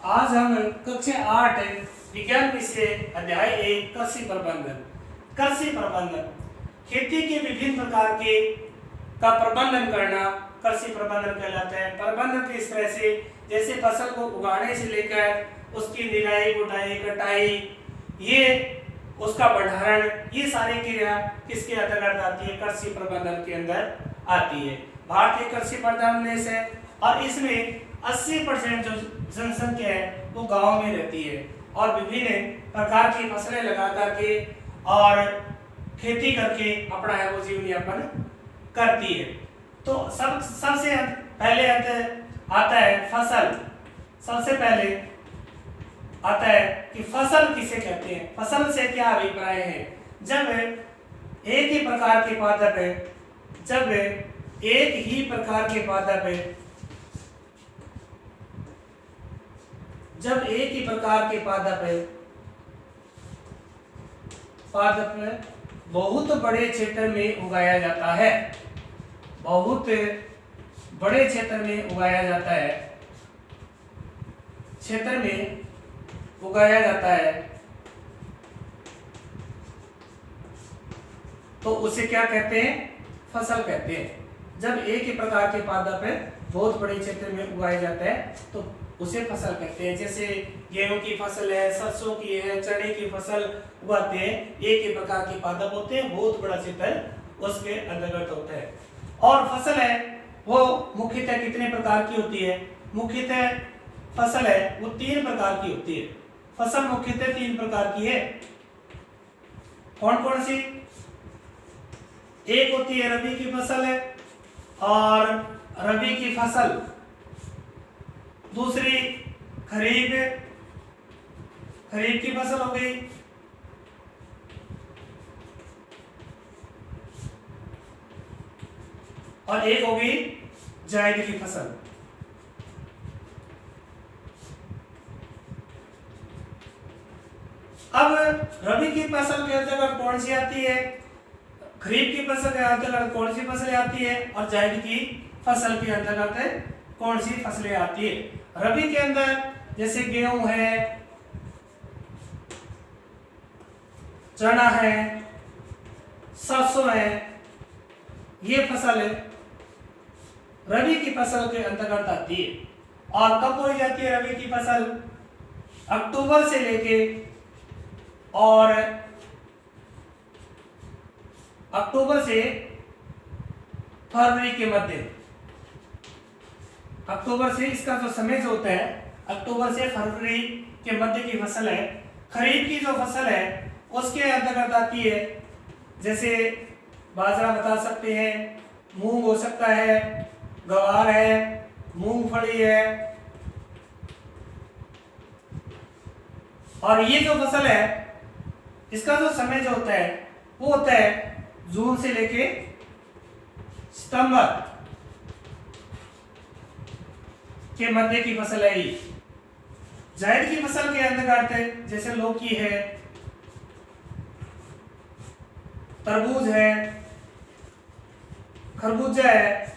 आज हम कक्षा 8 विज्ञान विषय अध्याय 1 कृषि प्रबंधन। कृषि प्रबंधन खेती के विभिन्न प्रकार के का प्रबंधन करना कृषि प्रबंधन कहलाता है। प्रबंधन किस तरह से, जैसे फसल को उगाने से लेकर उसकी निराई गुड़ाई कटाई, ये उसका भंडारण, ये सारी क्रिया किसके अंतर्गत आती है? कृषि प्रबंधन के अंदर आती है। भारतीय कृषि प्रधान देश है और इसमें 80% जो जनसंख्या है वो गांव में रहती है और विभिन्न प्रकार की फसलें लगा करके और खेती करके अपना है वो जीवन यापन करती है। तो सबसे पहले आता है फसल। सबसे पहले आता है कि फसल किसे कहते हैं, फसल से क्या अभिप्राय है? जब एक ही प्रकार के पादप है, जब एक ही प्रकार के पादप है, जब एक ही प्रकार के पादप बहुत बड़े क्षेत्र में उगाया जाता है, बहुत बड़े क्षेत्र में उगाया जाता है, क्षेत्र में उगाया जाता है, तो उसे क्या कहते हैं? फसल कहते हैं। जब एक ही प्रकार के पादप बहुत बड़े क्षेत्र में उगाए जाते हैं तो उसे फसल कहते हैं। जैसे गेहूं की फसल है, सरसों की है, चने की फसल उगाते हैं, एक ही प्रकार के पादप होते हैं, बहुत बड़ा क्षेत्र उसके अंतर्गत होता है। और फसल है वो मुख्यतः कितने प्रकार की होती है? मुख्यतः फसल है वो 3 प्रकार की होती है। फसल मुख्यतः 3 प्रकार की है। कौन कौन सी? एक होती है रबी की फसल है और रबी की फसल, दूसरी खरीफ की फसल हो गई, और एक होगी जायद की फसल। अब रबी की फसल के अंतर्गत कौन सी आती है, खरीफ की फसल के अंतर्गत कौन सी फसलें आती है और जायद की फसल के अंतर्गत कौन सी फसलें आती है? रबी के अंदर जैसे गेहूं है, चना है, सरसों है, ये फसल रबी की फसल के अंतर्गत आती है। और कब बोई जाती है रबी की फसल? अक्टूबर से लेके और अक्टूबर से फरवरी के मध्य, अक्टूबर से इसका जो समय जो होता है अक्टूबर से फरवरी के मध्य की फसल है। खरीफ की जो फसल है उसके अंतर्गत आती है, जैसे बाजरा बता सकते हैं, मूंग हो सकता है, ग्वार है, मूंगफली है। और ये जो फसल है इसका जो समय जो होता है वो होता है जून से लेके सितंबर के मध्य की फसल है। जायद की फसल के अंतर्गत जैसे लौकी है, तरबूज है, खरबूजा है,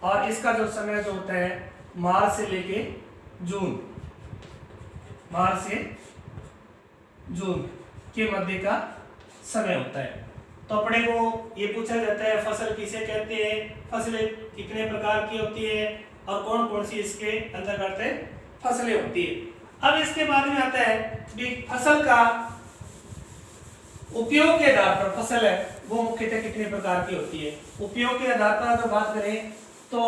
और इसका जो समय जो होता है मार्च से लेके जून, मार्च से जून के मध्य का समय होता है। तो अपने को ये पूछा जाता है फसल किसे कहते हैं, फसलें कितने प्रकार की होती है और कौन कौन सी इसके अंतर्गत फसलें होती है। अब इसके बाद में आता है कि फसल का उपयोग के आधार पर फसल है वो मुख्यतः कितने प्रकार की होती है। उपयोग के आधार पर अगर बात करें तो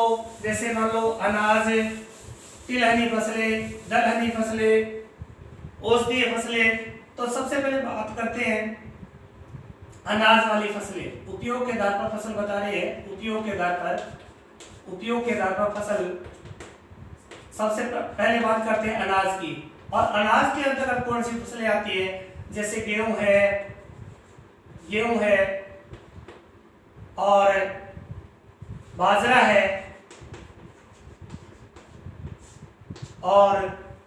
जैसे मान लो अनाज, तिलहनी फसलें, दलहनी फसलें, औषधीय फसलें। तो सबसे पहले बात करते हैं अनाज वाली फसलें। उपयोग के आधार पर फसल बता रहे हैं, उपयोग के आधार पर फसल। सबसे पहले बात करते हैं अनाज की, और अनाज के अंतर्गत कौन सी फसलें आती है? जैसे गेहूं है और बाजरा है और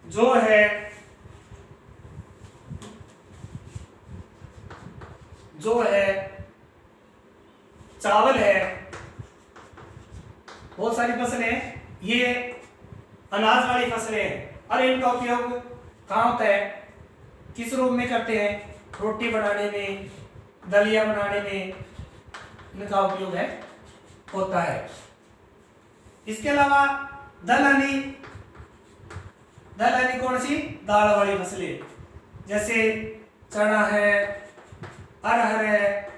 जौ है, चावल है, बहुत सारी फसलें हैं, ये अनाज वाली फसलें हैं और इनका उपयोग कहाँ होता है, किस रूप में करते हैं, रोटी बनाने में, दलिया बनाने में इनका उपयोग है होता है। इसके अलावा दलहनी, दलहनी कौन सी, दाल वाली फसलें, जैसे चना है, अरहर है,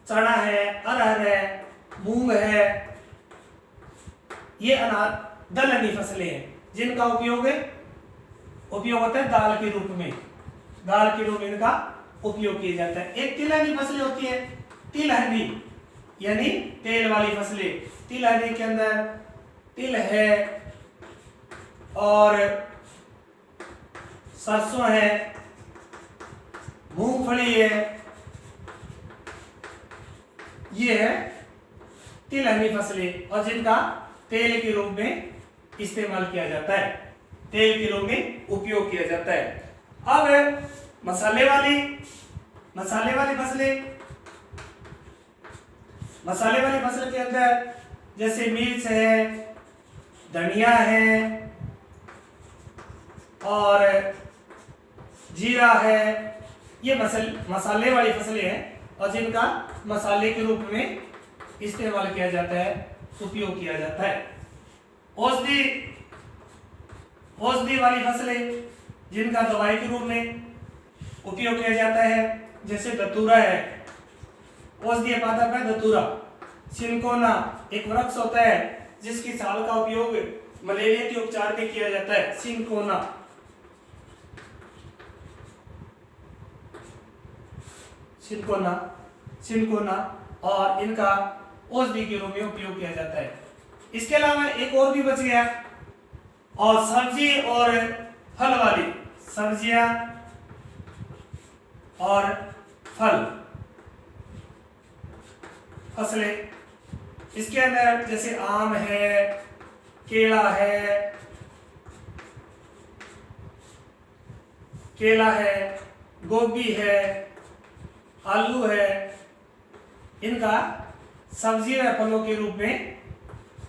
चना है, अरहर है, मूंग है, ये अनाज दलहनी फसलें हैं जिनका उपयोग होता है दाल के रूप में, दाल के रूप में इनका उपयोग किया जाता है। एक तिलहनी फसलें होती है, तिलहनी यानी तेल वाली फसलें, तिलहनी के अंदर तिल है और सरसों है, मूंगफली है, ये है तिलहनी फसलें और जिनका तेल के रूप में इस्तेमाल किया जाता है, तेल के रूप में उपयोग किया जाता है। अब मसाले वाली फसलें, मसाले वाली फसल के अंदर जैसे मिर्च है, धनिया है और जीरा है, ये मसाले वाली फसलें हैं और जिनका मसाले के रूप में इस्तेमाल किया जाता है, उपयोग किया जाता है। औषधि वाली फसलें जिनका दवाई के रूप में उपयोग किया जाता है, जैसे धतूरा है, औषधीय पादप है धतूरा। सिनकोना एक वृक्ष होता है जिसकी छाल का उपयोग मलेरिया के उपचार में किया जाता है, सिनकोना। सिनकोना और इनका औषधि के रूप में उपयोग किया जाता है। इसके अलावा एक और भी बच गया, और सब्जी और फल वाली, सब्जियां और फल फसलें, इसके अंदर जैसे आम है, केला है, गोभी है, आलू है, इनका सब्जी व फलों के रूप में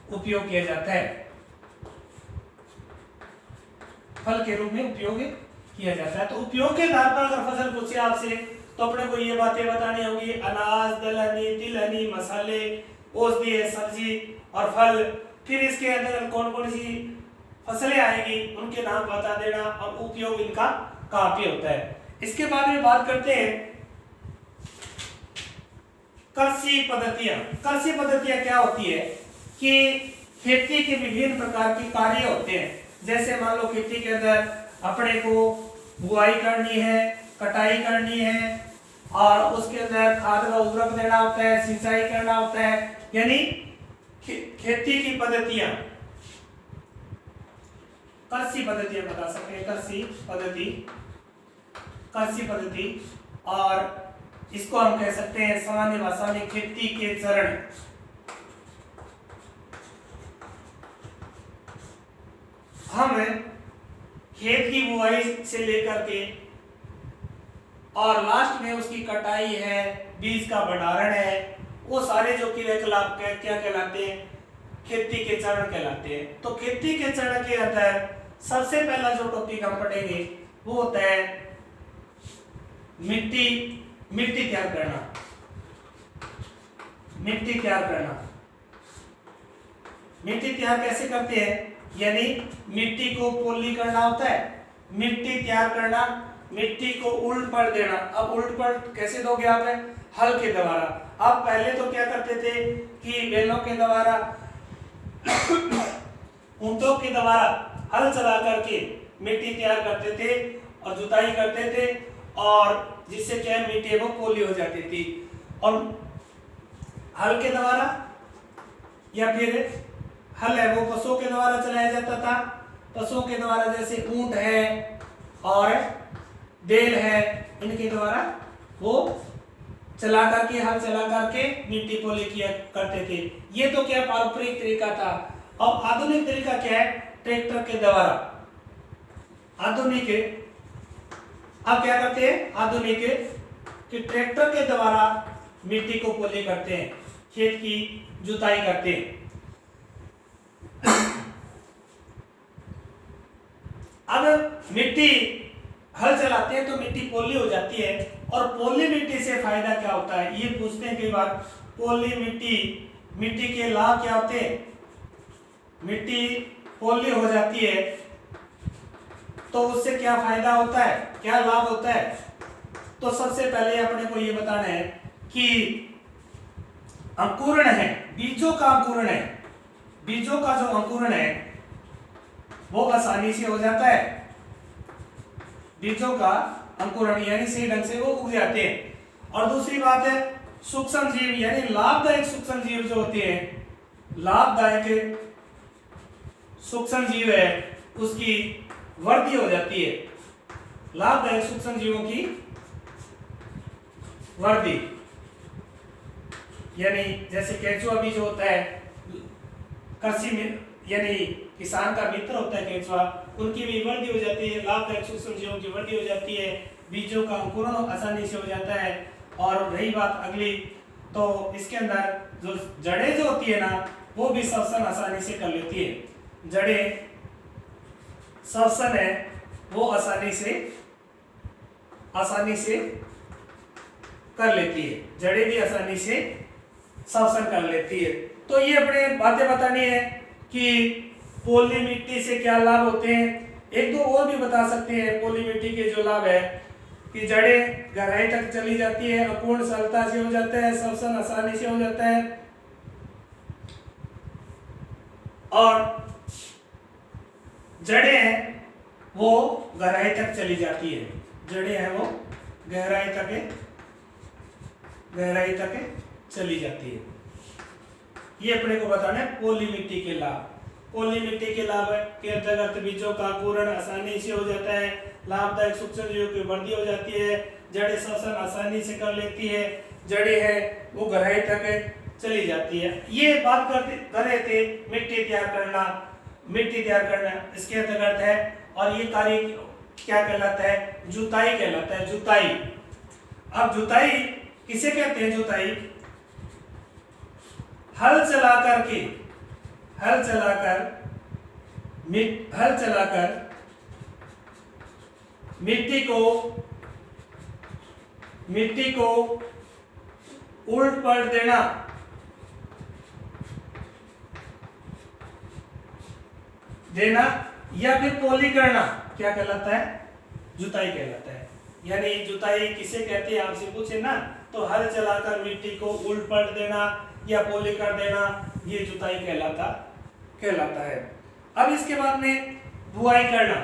उपयोग किया जाता है, फल के रूप में उपयोग किया जाता है। तो उपयोग के आधार पर अगर फसल पूछे आपसे तो अपने को ये बातें बतानी होगी, अनाज, दलहनी, तिलहनी, मसाले, औषधीय, सब्जी और फल। फिर इसके अंदर कौन कौन सी फसलें आएंगी उनके नाम बता देना और उपयोग इनका कहाँ पे होता है। इसके बाद में बात करते हैं कृषि पद्धतियां। कृषि पद्धतियां क्या होती है कि खेती के विभिन्न प्रकार के कार्य होते हैं। जैसे मान लो खेती के अंदर अपने को बुआई करनी है, कटाई करनी है और उसके अंदर खाद का उर्वरक देना होता है, सिंचाई करना होता है, यानी खेती की पद्धतियां, कृषि पद्धतियां बता सकते हैं, कृषि पद्धति और इसको हम कह सकते हैं सामान्य भाषा में खेती के चरण। हम खेत की बुआई से लेकर के और लास्ट में उसकी कटाई है, बीज का भंडारण है, वो सारे जो क्रियाकलाप क्या कहलाते हैं, खेती के चरण कहलाते हैं। तो खेती के चरण के अंदर सबसे पहला जो टॉपिक हम पढ़ेंगे वो होता है मिट्टी तैयार करना। मिट्टी तैयार कैसे करते हैं, यानी मिट्टी को पोली करना होता है, मिट्टी तैयार करना, मिट्टी को उल्ट पर देना। अब उल्ट पर कैसे दोगे आप, हल के द्वारा। अब पहले तो क्या करते थे कि बैलों के द्वारा, ऊंटों के द्वारा हल चला करके मिट्टी तैयार करते थे और जुताई करते थे, और जिससे क्या मिट्टी वो पोली हो जाती थी। और हल के द्वारा या फिर हल है वो पशुओं के द्वारा चलाया जाता था। पशुओं के द्वारा जैसे ऊंट है और बैल है, इनके द्वारा वो चला करके, हल चला करके मिट्टी पोली किया करते थे। ये तो क्या पारंपरिक तरीका था। अब आधुनिक तरीका क्या है, ट्रैक्टर के द्वारा। आधुनिक अब क्या करते हैं, आधुनिक कि ट्रैक्टर के द्वारा मिट्टी को पोली करते हैं। खेत की जुताई करते हैं। अब मिट्टी हल चलाते हैं तो मिट्टी पोली हो जाती है, और पोली मिट्टी से फायदा क्या होता है ये पूछते हैं कई बार। पोली मिट्टी के लाभ क्या होते हैं? मिट्टी पोली हो जाती है तो उससे क्या फायदा होता है, क्या लाभ होता है? तो सबसे पहले अपने को ये बताना है कि अंकुरण है, बीजों का अंकुरण है, बीजों का जो अंकुरण है वो आसानी से हो जाता है। बीजों का अंकुरण यानी सही ढंग से वो उग जाते हैं। और दूसरी बात है सूक्ष्म जीव यानी लाभदायक सूक्ष्म जीव जो होते हैं, लाभदायक सूक्ष्म जीव है उसकी वृद्धि हो जाती है। लाभदायक सूक्ष्म जीवों की वृद्धि यानी जैसे केंचुआ बीज होता है, कृषि में यानी किसान का मित्र होता है केंचुआ, उनकी भी वृद्धि हो जाती है। लाभदायक सूक्ष्म जीवों की वृद्धि हो जाती है, बीजों का अंकुरण आसानी से हो जाता है। और रही बात अगली, तो इसके अंदर जो जड़ें जो होती है ना वो भी श्वसन आसानी से कर लेती है। जड़ें श्वसन है वो आसानी से कर लेती है, जड़ें भी आसानी से श्वसन कर लेती है। तो ये अपने बातें बतानी है कि पोली मिट्टी से क्या लाभ होते हैं। एक दो और भी बता सकते हैं पोली मिट्टी के जो लाभ है कि जड़ें गहराई तक चली जाती है, अपूर्ण सरलता से हो जाता है, श्वसन आसानी से हो जाता है, और जड़ें हैं वो गहराई तक चली जाती है, जड़ें हैं वो गहराई तक चली जाती है। ये अपने को बताना है पोली मिट्टी के लाभ। पोली मिट्टी के लाभ के अंतर्गत बीजों का अंकुरण आसानी से हो जाता है, लाभदायक सूक्ष्म जीवों की वृद्धि हो जाती है, जड़ें श्वसन आसानी से कर लेती है, जड़ें हैं वो गहराई तक चली जाती है। ये बात कर रहे थे मिट्टी तैयार करना इसके अंतर्गत है। और ये कार्य क्या कहलाता है? जुताई कहलाता है, जुताई। अब जुताई किसे कहते हैं? जुताई हल चलाकर मिट्टी को उलट पलट देना या फिर पोली करना क्या कहलाता है? जुताई कहलाता है। यानी जुताई किसे कहते हैं आपसे पूछे ना, तो हल चलाकर मिट्टी को उलट पलट देना या पोली कर देना, ये जुताई कहलाता है। अब इसके बाद में बुआई करना,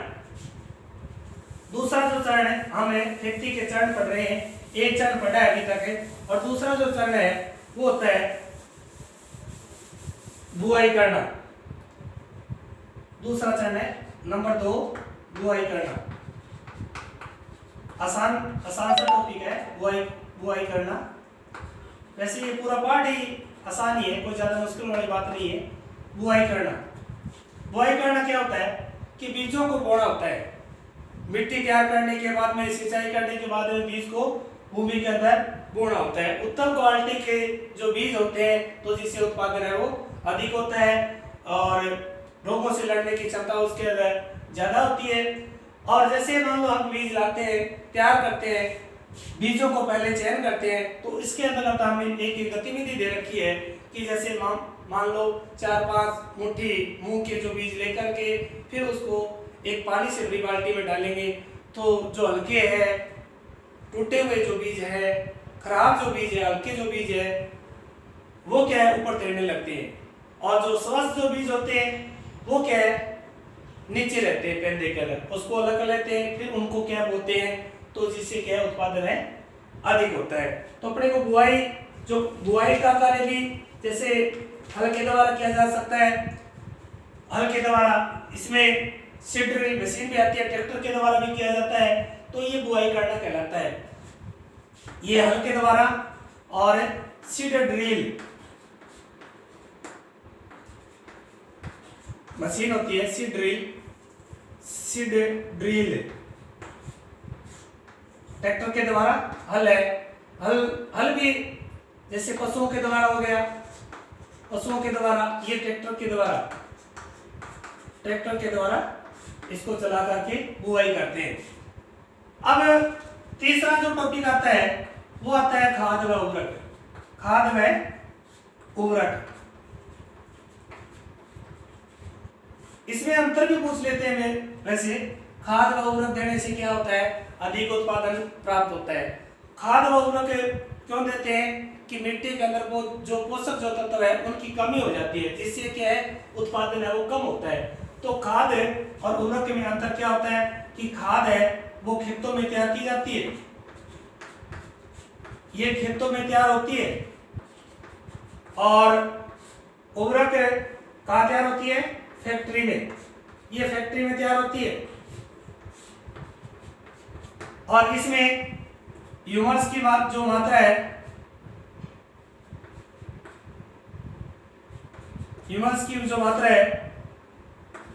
दूसरा जो चरण है, हमें खेती के चरण पढ़ रहे हैं, एक चरण पढ़ा है अभी तक है, और दूसरा जो चरण है वो होता है बुआई करना। दूसरा चरण है नंबर 2 बुआई करना। आसान सा टॉपिक है बुआई करना। वैसे ये पूरा पाठ ही आसान ही है, कोई ज्यादा मुश्किल वाली बात नहीं है। बुआई करना क्या होता है कि बीजों को बोना होता है। मिट्टी तैयार करने के बाद में, सिंचाई करने के बाद में बीज को भूमि के अंदर बोना होता है। उत्तम क्वालिटी के जो बीज होते हैं तो जिससे उत्पादन है वो अधिक होता है और रोगों से लड़ने की क्षमता उसके अंदर ज्यादा होती है। और जैसे मान लो हम बीज लाते हैं, तैयार करते हैं, बीजों को पहले चयन करते हैं, तो इसके अंदर हमें एक गतिविधि दे रखी है कि जैसे मान लो 4-5 मुट्ठी मूंग के जो बीज लेकर के फिर उसको एक पानी से भरी बाल्टी में डालेंगे, तो जो हल्के है, टूटे हुए जो बीज है, खराब जो बीज है, हल्के जो बीज है, वो क्या है ऊपर तैरने लगते हैं, और जो स्वस्थ जो बीज होते हैं वो क्या है नीचे रहते हैं पेंदे के अंदर, उसको अलग कर लेते हैं, फिर उनको क्या बोलते हैं, तो जिससे क्या है उत्पादन है अधिक होता है। तो अपने को बुआई का कार्य भी जैसे हल के द्वारा किया जा सकता है। हल के द्वारा इसमें सीड ड्रिल मशीन भी आती है, ट्रैक्टर के द्वारा भी किया जाता है, तो ये बुआई करना कहलाता है। ये हल के द्वारा और सीड ड्रिल मशीन होती है, सीड ड्रिल ट्रैक्टर के द्वारा, हल है, हल भी जैसे पशुओं के द्वारा हो गया, पशुओं के द्वारा, ये ट्रैक्टर के द्वारा इसको चला करके बुआई करते हैं। अब तीसरा जो टॉपिक आता है वो आता है खाद व उर्वरक। खाद व उर्वरक, इसमें अंतर भी पूछ लेते हैं। वैसे खाद व उर्वरक देने से क्या होता है, अधिक उत्पादन प्राप्त होता है। खाद व उर्वरक क्यों देते हैं कि मिट्टी के अंदर वो जो पोषक जो तत्व है उनकी कमी हो जाती है, जिससे क्या है उत्पादन है वो कम होता है। तो खाद और उर्वरक में अंतर क्या होता है कि खाद है वो खेतों में तैयार की जाती है, ये खेतों में तैयार होती है, और उर्वरक कहाँ तैयार होती है, फैक्ट्री में, ये फैक्ट्री में तैयार होती है। और इसमें ह्यूमस की बात जो मात्रा है, ह्यूमस की जो मात्रा है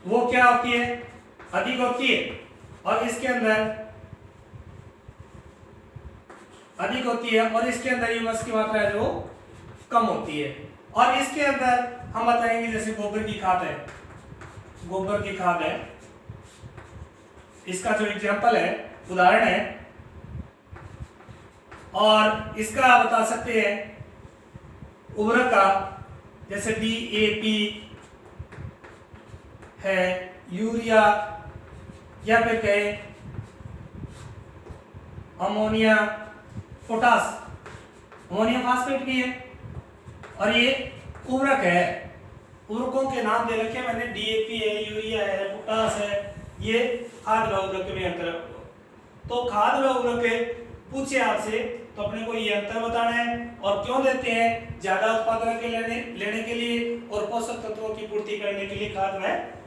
वो क्या होती है, अधिक होती है, और इसके अंदर अधिक होती है, और इसके अंदर ह्यूमस की मात्रा है जो कम होती है। और इसके अंदर हम बताएंगे जैसे गोबर की खाद है, गोबर की खाद है, इसका जो एग्जांपल है, उदाहरण है, और इसका बता सकते हैं उर्वरक का, जैसे DAP है, यूरिया, या फिर कहें अमोनिया, पोटास, अमोनियम फास्फेट भी है, और ये उर्वरक है। उर्वरकों के नाम दे रखे मैंने, DAP है, यूरिया है, पोटास है, ये खाद व उर्वरक में अंतर। तो खाद व उर्वरक पूछे आपसे तो अपने को ये अंतर बताना है, और क्यों देते हैं, ज्यादा उत्पादन के लेने के लिए और पोषक तत्वों की पूर्ति करने के लिए खाद व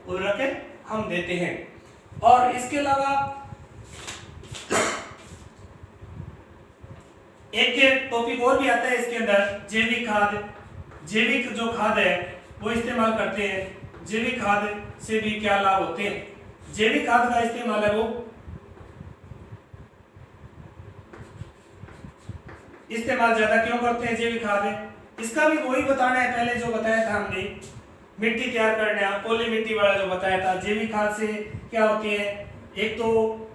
उर्वरक हम देते हैं। और इसके अलावा एक टॉपिक और भी आता है इसके अंदर, जैविक खाद। जैविक जो खाद है वो इस्तेमाल करते हैं। जैविक खाद से भी क्या लाभ होते हैं, जैविक खाद का इस्तेमाल है वो इस्तेमाल ज्यादा क्यों करते हैं जैविक खाद, इसका भी वही बताना है, पहले जो बताया था हमने, मिट्टी तैयार करना, पॉली मिट्टी वाला जो बताया था। जैविक खाद से क्या होती है, एक तो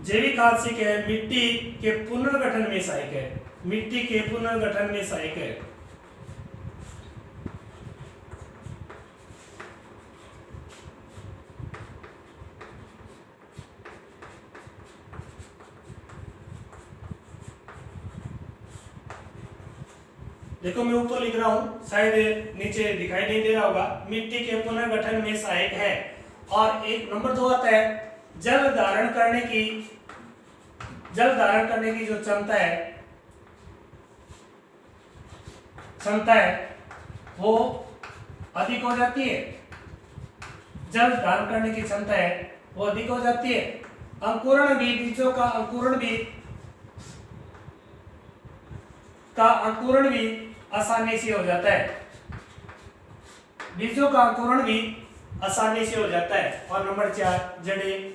जैविक खाद से क्या है, मिट्टी के पुनर्गठन में सहायक है, मिट्टी के पुनर्गठन में सहायक है। देखो मैं ऊपर लिख रहा हूं, शायद नीचे दिखाई नहीं दे रहा होगा, मिट्टी के पुनर्गठन में सहायक है। और एक नंबर 2 आता है जल धारण करने की जो क्षमता है वो अधिक हो जाती है। जल धारण करने की क्षमता है वो अधिक हो जाती है। अंकुरण भी, बीजों का अंकुरण भी आसानी से हो जाता है, बीजों का अंकुरण भी आसानी से हो जाता है। और नंबर 4 जड़ें